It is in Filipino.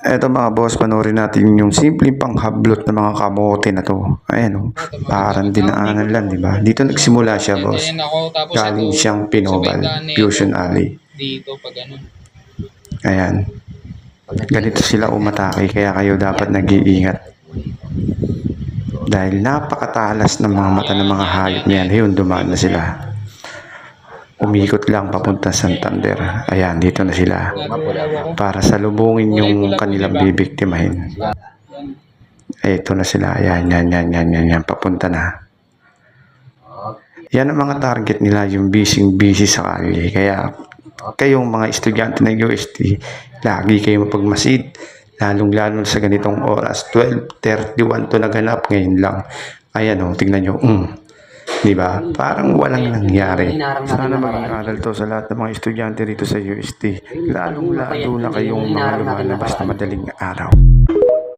Eto mga boss, panoorin natin yung simpleng panghablot ng mga kamote na to. Ayan o, parang dinaanan lang, di ba? Dito nagsimula siya, boss. Ganyan ako, tapos Galing ito, siyang sa may Pinobal, daan nito, Fusion Alley. dito, pag ganun. Ayan. Ganito sila umatake, kaya kayo dapat nag-iingat. Dahil napakatalas ng mga mata ng mga hayop niyan. Ayun, dumaan na sila. Umikot lang papunta sa Santander. Ayan, dito na sila. Para salubungin yung kanilang bibiktimahin. Ito na sila. Ayan, yan. Papunta na. Yan ang mga target nila, yung busy sa kalye. Kaya kayong mga estudyante ng UST, lagi kayo mapagmasid. Lalong-lalo sa ganitong oras. 12:31 to naganap ngayon lang. Ayan o, tignan nyo. Di ba? Parang walang nangyari. Sana maging aral to sa lahat ng mga estudyante rito sa UST. Lalong-lalo na kayong mga lumalabas na madaling araw.